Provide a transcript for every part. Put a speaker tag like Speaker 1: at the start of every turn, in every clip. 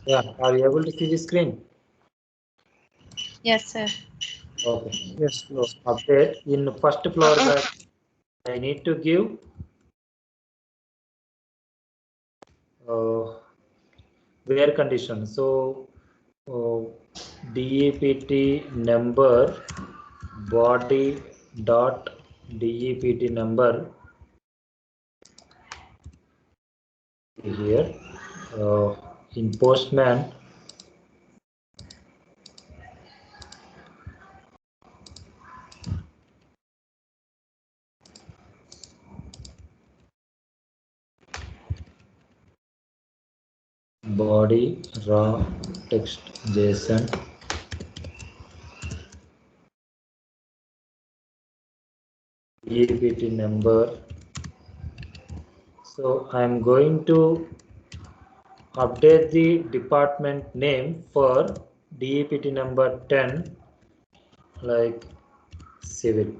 Speaker 1: Yeah, are you able to see the screen?
Speaker 2: Yes, sir.
Speaker 1: Okay.
Speaker 3: Yes.
Speaker 1: So update in first floor bracket, I need to give where condition. So DEPT number body dot DEPT number here in Postman. Body raw text JSON DEPT number. So I am going to update the department name for DEPT number 10 like civil.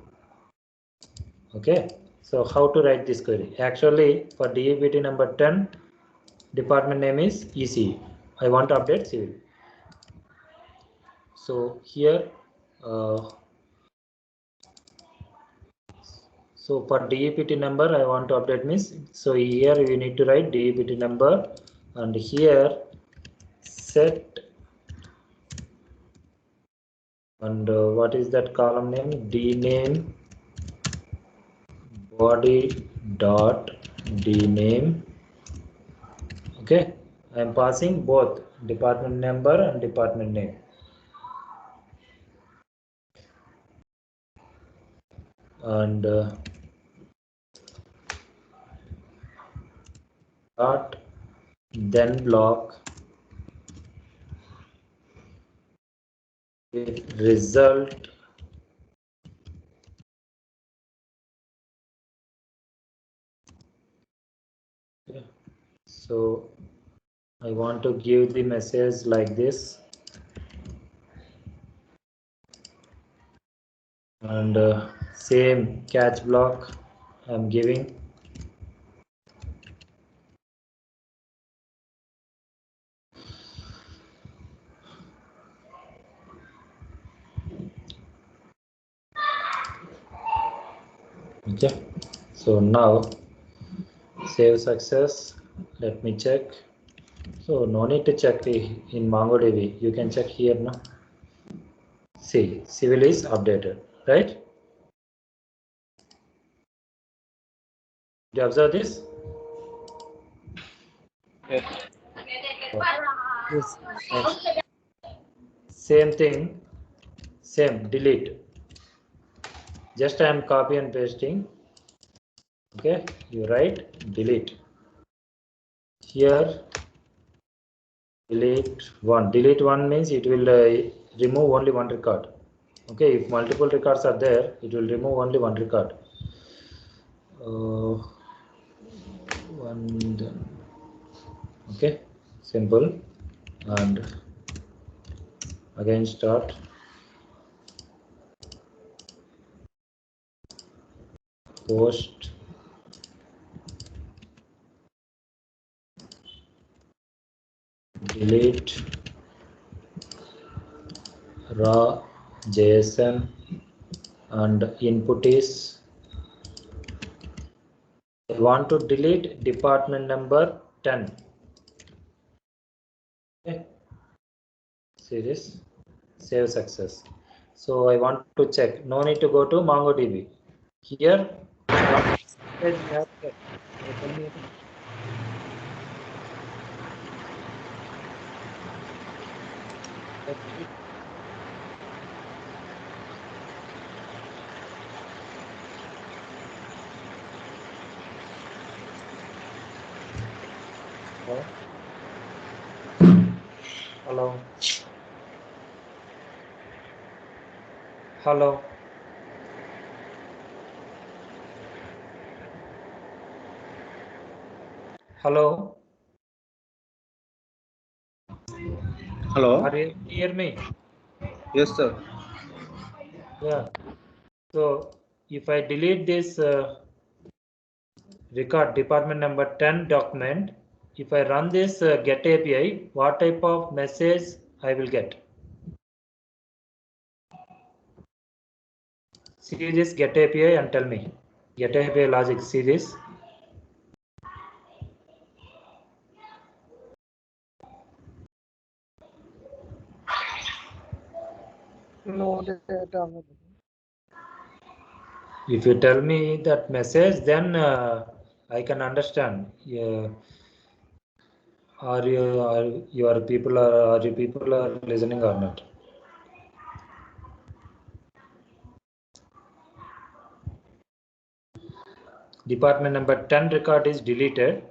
Speaker 1: Okay, so how to write this query? Actually for DEPT number 10 department name is ECE. I want to update civil. So here so for DEPT number I want to update means, so here we need to write DEPT number and here set and what is that column name? Dname body dot dname. Okay, I am passing both department number and department name. And dot then block with result okay. So I want to give the message like this and same catch block I am giving. Okay, so now save success. Let me check. So no need to check in MongoDB. You can check here now. See, civil is updated, right? Do you observe this?
Speaker 3: Yes.
Speaker 1: Yes. Same thing, same delete. Just I am copy and pasting. Okay, you write delete. Here delete one. Delete one means it will remove only one record. Okay, if multiple records are there, it will remove only one record. One done. Okay, simple. And again start. Post delete raw JSON and input is I want to delete department number 10. Okay, see this, save success. So I want to check, no need to go to MongoDB. Here we have hello. Hello. Hello.
Speaker 3: Hello.
Speaker 1: Are you able to hear me?
Speaker 3: Yes, sir.
Speaker 1: Yeah. So if I delete this record department number 10 document, if I run this get API, what type of message I will get? See this get API and tell me. Get API logic, see this.
Speaker 4: No data.
Speaker 1: If you tell me that message, then I can understand. Are you people are listening or not? Department number 10 record is deleted.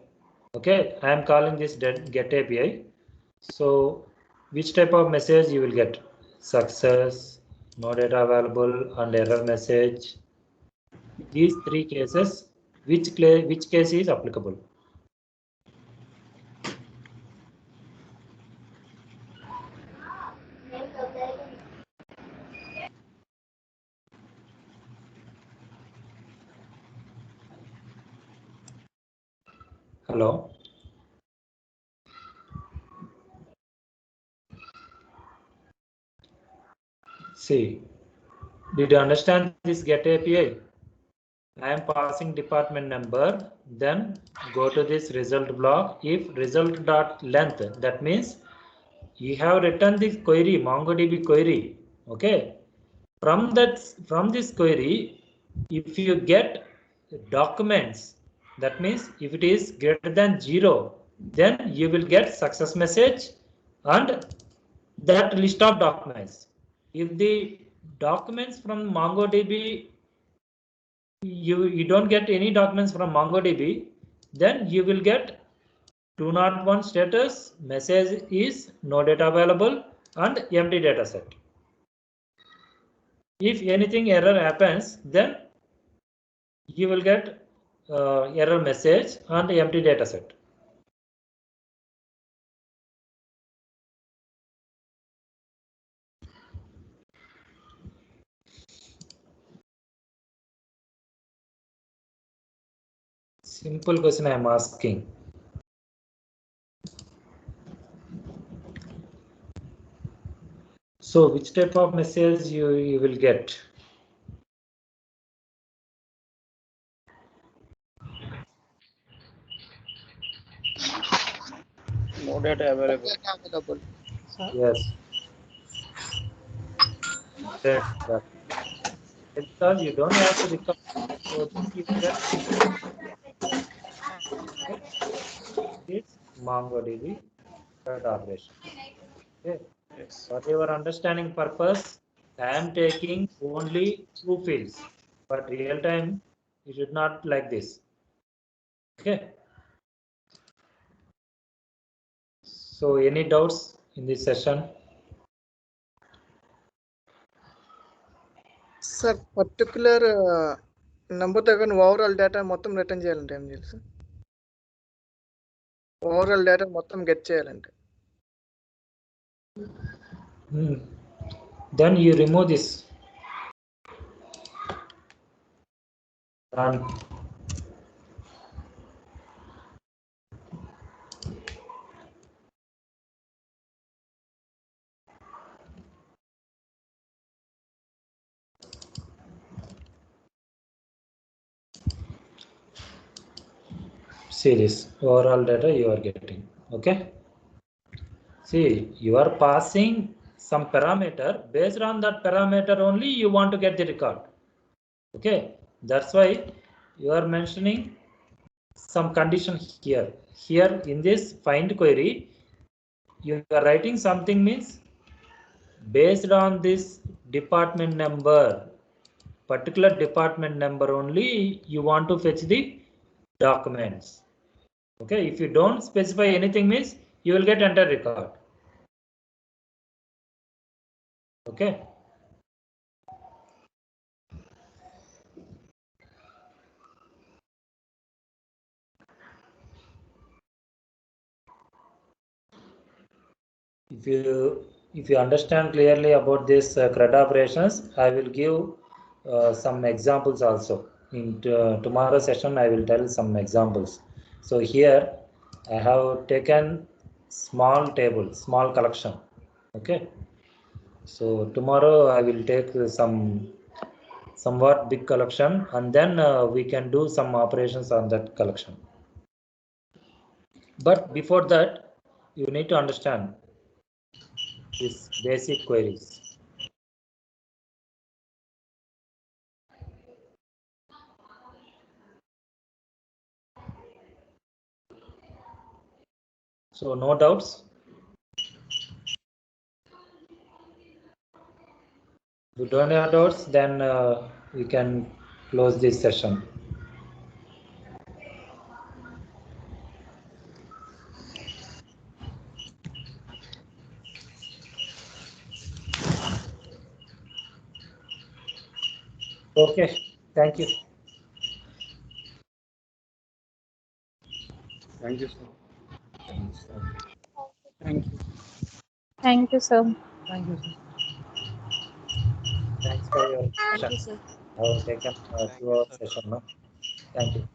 Speaker 1: Okay, I am calling this get API. So which type of message you will get? Success, no data available, and error message. These three cases, which case is applicable? Hello. See, did you understand this get API? I am passing department number, then go to this result block. If result dot length, that means you have written this query, MongoDB query. Okay. From this query, if you get documents, that means if it is greater than 0, then you will get success message and that list of documents. If the documents from MongoDB, you don't get any documents from MongoDB, then you will get 201 status, message is no data available, and empty data set. If anything error happens, then you will get error message and empty data set. Simple question I am asking. So which type of message you will get?
Speaker 3: No data available.
Speaker 4: Data available.
Speaker 1: Yes. That. Because you don't have to record. So you get this MongoDB third operation. Okay.
Speaker 3: Yes.
Speaker 1: For your understanding purpose, I am taking only two fields, but real time you should not like this. Okay. So any doubts in this session?
Speaker 4: Sir particular number దగ్గర overall data మొత్తం return చేయాలంటే ఏం చేయాలి sir? Overall data మొత్తం get చేయాలంటే
Speaker 1: Then you remove this. Run. See this overall data you are getting. Okay. See, you are passing some parameter. Based on that parameter only you want to get the record. Okay. That's why you are mentioning some condition here. Here in this find query, you are writing something means based on this department number, particular department number only you want to fetch the documents. Okay, if you don't specify anything means you will get entire record. Okay. If you understand clearly about this CRUD operations, I will give some examples also. In tomorrow session, I will tell some examples. So here, I have taken small table, small collection. Okay. So tomorrow I will take somewhat big collection, and then we can do some operations on that collection. But before that, you need to understand these basic queries. So no doubts. If you don't have doubts, then we can close this session. Okay, thank you.
Speaker 3: Thank you, sir.
Speaker 5: Thank you.
Speaker 2: Thank you, sir.
Speaker 5: Thank you, sir.
Speaker 1: Thanks for your
Speaker 2: Thank you,
Speaker 1: session.
Speaker 2: sir.
Speaker 1: I have taken a
Speaker 3: Thank you,
Speaker 1: 2 hour
Speaker 3: sir.
Speaker 1: session. No? Thank you.